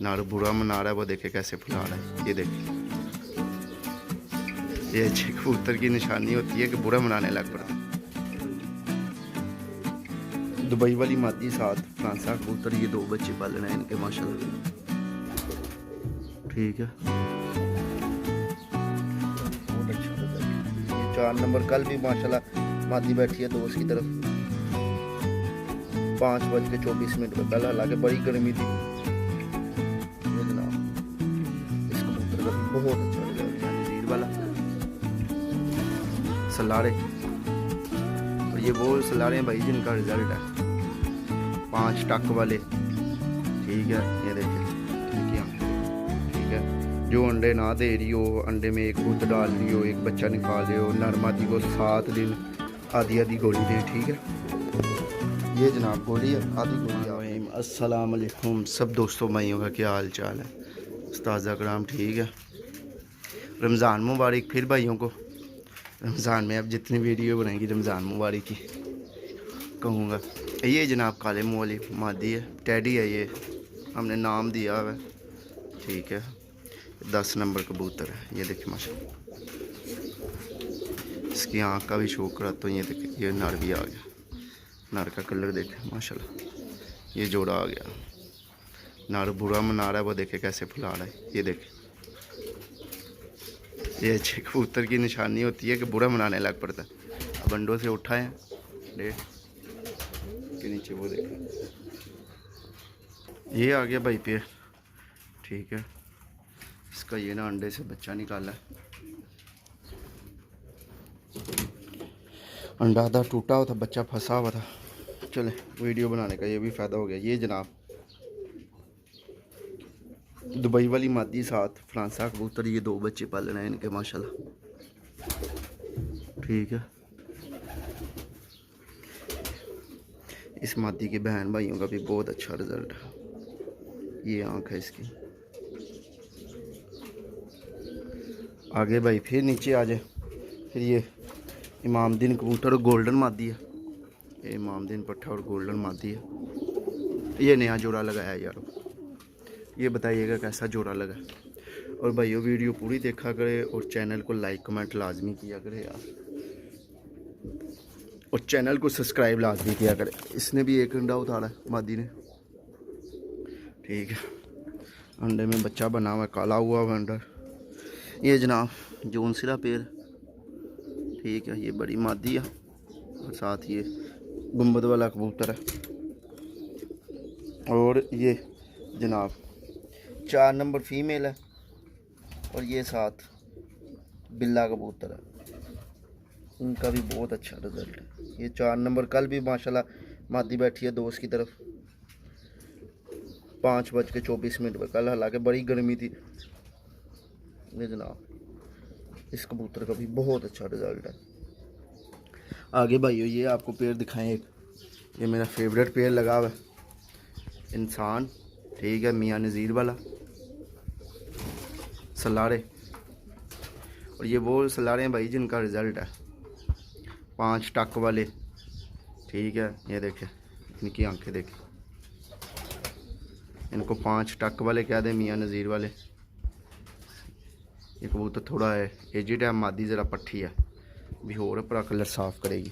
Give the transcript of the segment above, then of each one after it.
नार बुरा मना रहा है, वो देखे कैसे फुला रहा है। ये देखे, ये अच्छे कबूतर की निशानी होती है कि बुरा मनाने लग पड़ता है। दुबई वाली मादी साथ फ्रांसा कबूतर, ये 2 बच्चे पाल रहे हैं इनके माशाल्लाह। ठीक है, बहुत अच्छा लगा। ये 4 नंबर कल भी माशाल्लाह मादी बैठी है दोस्त की तरफ 5:24 पे कल, हालांकि बड़ी गर्मी थी। ये जनाब इस कबूतर का भी बहुत अच्छा लगा, नज़ीर वाला सलारे। और ये वो सलारे हैं भाई जिनका रिजल्ट है 5 टक वाले। ठीक है, ये देखिए, ठीक है, जो अंडे ना दे रही हो, अंडे में एक गुद डाल रही हो, एक बच्चा निकाल रहे हो, नर मादी को 7 दिन आधी आधी गोली दे। ठीक है, ये जनाब गोली है, आधी गोली। अस्सलाम वालेकुम सब दोस्तों भाइयों का क्या हाल चाल है। उस्ताद कराम ठीक है। रमज़ान मुबारक फिर भाइयों को। रमज़ान में अब जितनी वीडियो बनाएंगी रमज़ान मुबारक की कहूँगा। ये जनाब काले मुँह वाली मादी है, टैडी है, ये हमने नाम दिया हुआ है। ठीक है, 10 नंबर कबूतर है। ये देखिए माशाल्लाह, इसकी आँख का भी शौक करा तो ये देखिए, ये नर भी आ गया। नर का कलर देखे माशाल्लाह, ये जोड़ा आ गया। नर बुरा मना रहा है, वो देखे कैसे फुला रहा है। ये देखे, ये अच्छे कबूतर की निशानी होती है कि बुरा मनाने लग पड़ता है। अब अंडों से उठा है डेढ़ के नीचे, वो देखे, ये आ गया भाई पेड़। ठीक है, इसका ये ना अंडे से बच्चा निकाला है। अंडा आधा टूटा हुआ था, बच्चा फंसा हुआ था। चले वीडियो बनाने का ये भी फ़ायदा हो गया। ये जनाब दुबई वाली मादी साथ फ्रांसा कबूतर, ये 2 बच्चे पाल रहे हैं इनके माशाल्लाह। ठीक है, इस मादी के बहन भाइयों का भी बहुत अच्छा रिजल्ट है। ये आँख है इसकी। आगे भाई फिर नीचे आ जाए, फिर ये इमामदीन कबूतर और गोल्डन मादी है। ये इमामदीन पट्ठा और गोल्डन मादी है। ये नया जोड़ा लगाया यार, ये बताइएगा कैसा जोड़ा लगा। और भाइयों वीडियो पूरी देखा करे और चैनल को लाइक कमेंट लाजमी किया करे यार, और चैनल को सब्सक्राइब लाजमी किया करे। इसने भी एक अंडा उतारा है मादी ने। ठीक है, अंडे में बच्चा बना हुआ है, काला हुआ हुआ अंडा। ये जनाब जून सिरा पेड़। ठीक है, ये बड़ी मादी है और साथ ये गुंबद वाला कबूतर है। और ये जनाब 4 नंबर फीमेल है और ये साथ बिल्ला कबूतर है, उनका भी बहुत अच्छा रिजल्ट है। ये 4 नंबर कल भी माशाल्लाह मादी बैठी है दोस्त की तरफ 5:24 पे कल, हालांकि बड़ी गर्मी थी। ये जनाब इस कबूतर का भी बहुत अच्छा रिजल्ट है। आगे भाइयों ये आपको पेड़ दिखाएं एक, ये मेरा फेवरेट पेड़ लगा हुआ है इंसान। ठीक है, मियाँ नज़ीर वाला सलारे। और ये वो सलारे हैं भाई जिनका रिज़ल्ट है 5 टक वाले। ठीक है, ये देखें इनकी आंखें देखें, इनको 5 टक वाले कह दें, मियाँ नज़ीर वाले। ये कबूतर थोड़ा है एजिड है, मादी ज़रा पट्टी है, भी और अपना कलर साफ़ करेगी।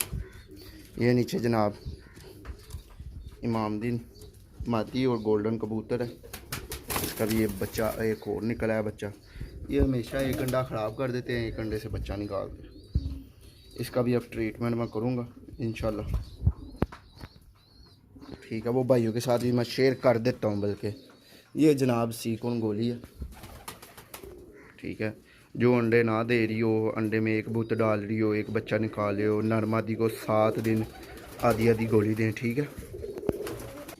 ये नीचे जनाब इमामदीन मादी और गोल्डन कबूतर है। इसका भी ये बच्चा एक और निकला है बच्चा। ये हमेशा एक अंडा ख़राब कर देते हैं, एक अंडे से बच्चा निकाल के। इसका भी अब ट्रीटमेंट मैं करूँगा इंशाल्लाह। ठीक है, वो भाइयों के साथ भी मैं शेयर कर देता हूँ बल्कि। ये जनाब सीकोन गोली है। ठीक है, जो अंडे ना दे रही हो, अंडे में एक बुत डाल रही हो, एक बच्चा निकाल रहे हो, नर मादी को 7 दिन आधी आधी गोली दें। ठीक है,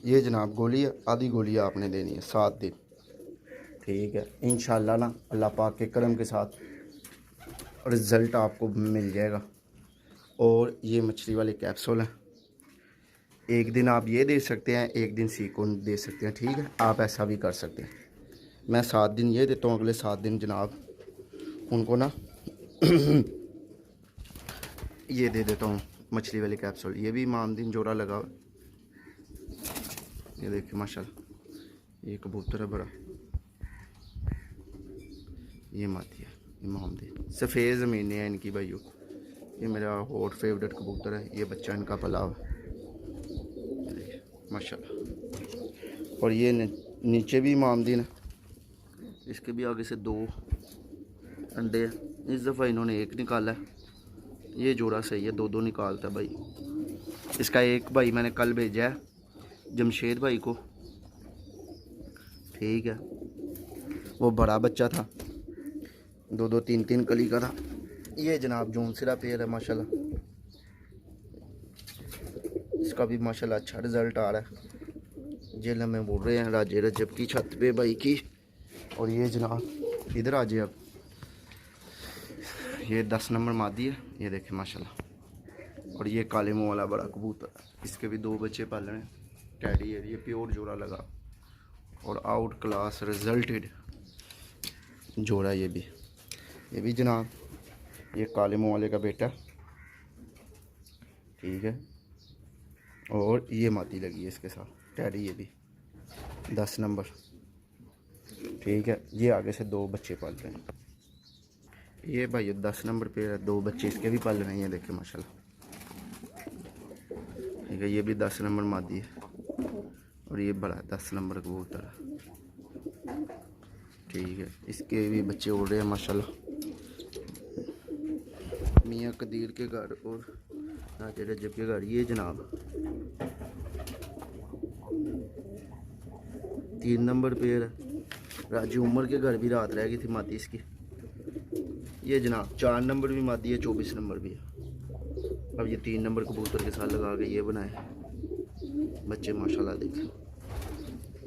ये जनाब गोली है, आधी गोली आपने देनी है 7 दिन। ठीक है, इंशाल्लाह ना अल्लाह पाक के करम के साथ रिज़ल्ट आपको मिल जाएगा। और ये मछली वाले कैप्सूल हैं, एक दिन आप ये दे सकते हैं, एक दिन सीकोन दे सकते हैं। ठीक है, आप ऐसा भी कर सकते हैं। मैं 7 दिन ये देता हूँ, अगले 7 दिन जनाब उनको ना ये दे देता हूँ मछली वाले कैप्सूल। ये भी इमामदीन जोड़ा लगा हुआ, ये देखिए माशाल्लाह, ये कबूतर है बड़ा, ये मादी है इमामदीन। सफ़ेद ज़मीनें हैं इनकी भाइयों। ये मेरा हॉट फेवरेट कबूतर है। ये बच्चा इनका पला हुआ माशाल्लाह। और ये नीचे भी इमामदीन है, इसके भी आगे से 2 अंडे हैं। इस दफ़ा इन्होंने एक निकाला है। ये जोड़ा सही है, 2-2 निकालता है भाई। इसका एक भाई मैंने कल भेजा है जमशेद भाई को, ठीक है। वो बड़ा बच्चा था, 2-2 3-3 कली का था। ये जनाब जून सिरा पेड़ है माशाल्लाह। इसका भी माशाल्लाह अच्छा रिज़ल्ट आ रहा है। जेल में बोल रहे हैं राजे रजब की छत पे भाई की। और ये जनाब इधर आ जाए अब, ये 10 नंबर मादी है, ये देखें माशाल्लाह। और ये काले मुँह वाला बड़ा कबूतर है, इसके भी 2 बच्चे पालने हैं। टैडी है, ये प्योर जोड़ा लगा और आउट क्लास रिजल्टेड जोड़ा। ये भी जनाब ये काले मुँह वाले का बेटा, ठीक है। और ये मादी लगी है इसके साथ टैडी, ये भी 10 नंबर, ठीक है। ये आगे से 2 बच्चे पाल रहे हैं। ये भाई 10 नंबर पे 2 बच्चे इसके भी पाल रहे हैं, ये देखें माशाल्लाह, ठीक है। ये भी 10 नंबर मादी है और ये बड़ा 10 नंबर कबूतर है, ठीक है। इसके भी बच्चे उड़ रहे हैं माशाल्लाह। मियाँ कदीर के घर और राजा रजब के घर। ये जनाब 3 नंबर पेड़ है। राजू उमर के घर भी रात रह गई थी मादी इसकी। ये जनाब 4 नंबर भी मादी है, 24 नंबर भी है। अब ये 3 नंबर कबूतर के साथ लगा के ये बनाए बच्चे माशाल्लाह। देखें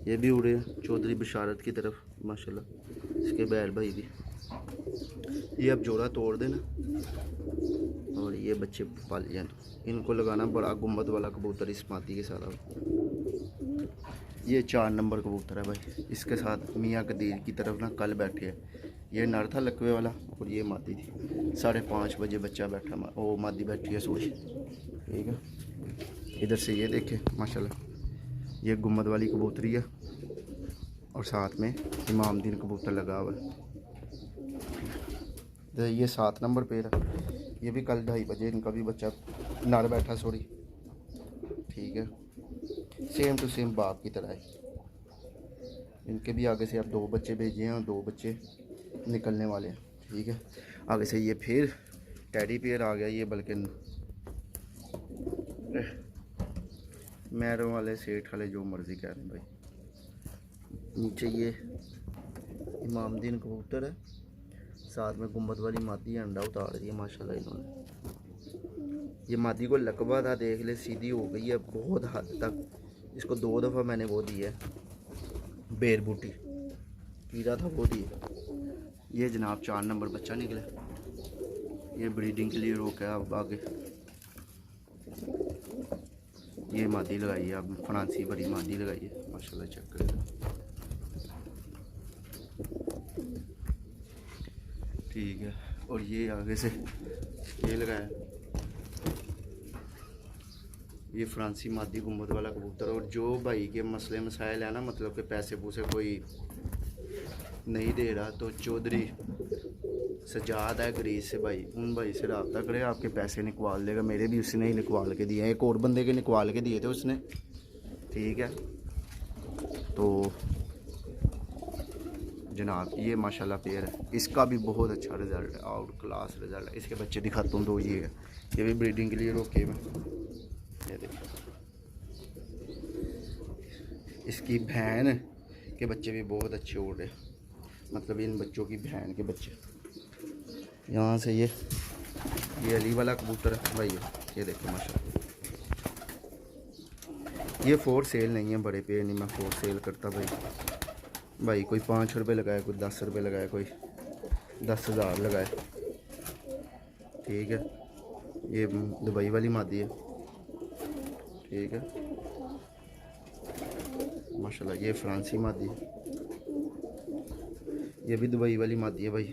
ये भी उड़े हैं चौधरी बशारत की तरफ माशाल्लाह। इसके बैल भाई भी। ये अब जोड़ा तोड़ देना और ये बच्चे पाल जाए। इनको लगाना बड़ा गुम्बद वाला कबूतर इस मादी के साथ। ये 4 नंबर कबूतर है भाई, इसके साथ मियाँ कदीर की तरफ ना कल बैठे हैं। ये नर था लकवे वाला और ये मादी थी। 5:30 बजे बच्चा बैठा, वो मादी बैठी है सोई, ठीक है। इधर से ये देखे माशाल्लाह, ये गुम्बद वाली कबूतरी है और साथ में इमामदीन कबूतर लगा हुआ है। तो ये 7 नंबर पेड़ है। ये भी कल 2:30 बजे इनका भी बच्चा नर बैठा सॉरी, ठीक है। सेम टू सेम बाप की तरह है। इनके भी आगे से अब 2 बच्चे भेजे हैं और 2 बच्चे निकलने वाले हैं, ठीक है। आगे से ये फिर टैडी पेयर आ गया। ये बल्कि मैरों वाले सेठ वाले जो मर्ज़ी कह रहे हैं भाई। नीचे ये इमामदीन कबूतर है, साथ में गुम्बद वाली मादी अंडा उतार रही है माशाल्लाह इन्होंने। ये मादी को लकवा था, देख ले सीधी हो गई है बहुत हद तक। इसको 2 दफ़ा मैंने वो दी है बेर बूटी, कीड़ा था वो दी। ये जनाब 4 नंबर बच्चा निकला। ये ब्रीडिंग के लिए रोका है। अब आगे ये मादी लगाई है, अब फ्रांसी बड़ी मादी लगाई है माशाल्लाह। चेक करें, ठीक है। और ये आगे से ये लगाया, ये फ्रांसी मादी गुम्बद वाला कबूतर। और जो भाई के मसले मसाइल है ना, मतलब के पैसे पूसे कोई नहीं दे रहा, तो चौधरी सजाद है ग्रीस से भाई, उन भाई से रब्ता करे, आपके पैसे निकवाल देगा। मेरे भी उसने ही निकवाल के दिए, एक और बंदे के निकवाल के दिए थे उसने, ठीक है। तो जनाब ये माशाल्लाह पेयर है, इसका भी बहुत अच्छा रिज़ल्ट है, आउट क्लास रिज़ल्ट है। इसके बच्चे दिखाता हूँ, 2 ये है। ये भी ब्रीडिंग के लिए रोके मैं, ये देखो। इसकी बहन के बच्चे भी बहुत अच्छे उड़ रहे, मतलब इन बच्चों की बहन के बच्चे। यहाँ से ये अली वाला कबूतर है भाई, ये देखो माशाल्लाह। ये फोर सेल नहीं है, बड़े पेड़ नहीं मैं फोर सेल करता भाई। कोई 5 रुपये लगाए, कोई 10 रुपये लगाए, कोई 10,000 लगाए, ठीक है। ये दुबई वाली मादी है, ठीक है माशाल्लाह। ये फ्रांसी मादी है, ये भी दुबई वाली मादी है भाई,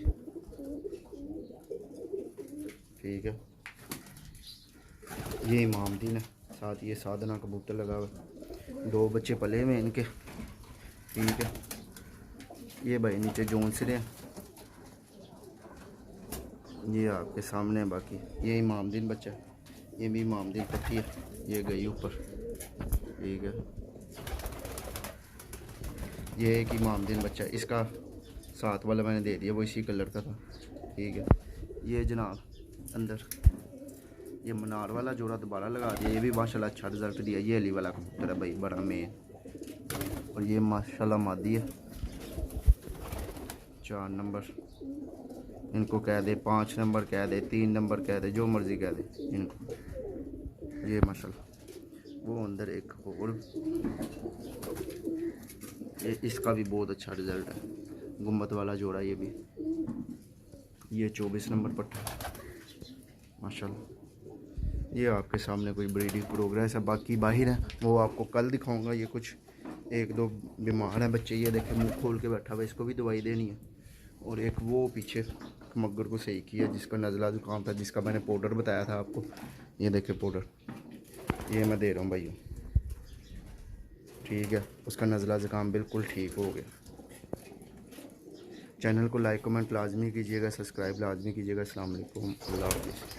ठीक है। ये इमामदीन है, साथ ये साधना कबूतर लगा हुआ है। 2 बच्चे पले हुए इनके, ठीक है। ये भाई नीचे जोन्स रहे हैं, ये आपके सामने है। बाकी ये इमामदीन बच्चा है, ये भी इमामदीन पट्टी है, ये गई ऊपर। ठीक है, ये एक इमामदीन बच्चा है, इसका साथ वाला मैंने दे दिया, वो इसी कलर का था। ठीक है, ये जनाब अंदर ये मनार वाला जोड़ा दोबारा लगा दिया, ये भी माशाल्लाह अच्छा रिज़ल्ट दिया। ये अली वाला कबूतर है भाई, बड़ा मेन। और ये माशाल्लाह मादी है, 4 नंबर, इनको कह दे 5 नंबर कह दे, 3 नंबर कह दे, जो मर्ज़ी कह दे इनको। ये माशाल्लाह वो अंदर एक और, ये इसका भी बहुत अच्छा रिज़ल्ट है, गुम्बद वाला जोड़ा ये भी। ये 24 नंबर पट्टा माशाल्लाह। ये आपके सामने कोई ब्रीडिंग प्रोग्रेस है, बाकी बाहर है वो आपको कल दिखाऊंगा। ये कुछ 1-2 बीमार हैं बच्चे, ये देखें मुंह खोल के बैठा हुआ, इसको भी दवाई देनी है। और एक वो पीछे मगर को सही किया जिसका नज़ला ज़ुकाम था, जिसका मैंने पाउडर बताया था आपको, ये देखें पाउडर, ये मैं दे रहा हूँ भाई। ठीक है, उसका नज़ला ज़ुकाम बिल्कुल ठीक हो गया। चैनल को लाइक कमेंट लाजमी कीजिएगा, सब्सक्राइब लाजमी कीजिएगा। अस्सलाम वालेकुम, अल्लाह हाफ़िज़।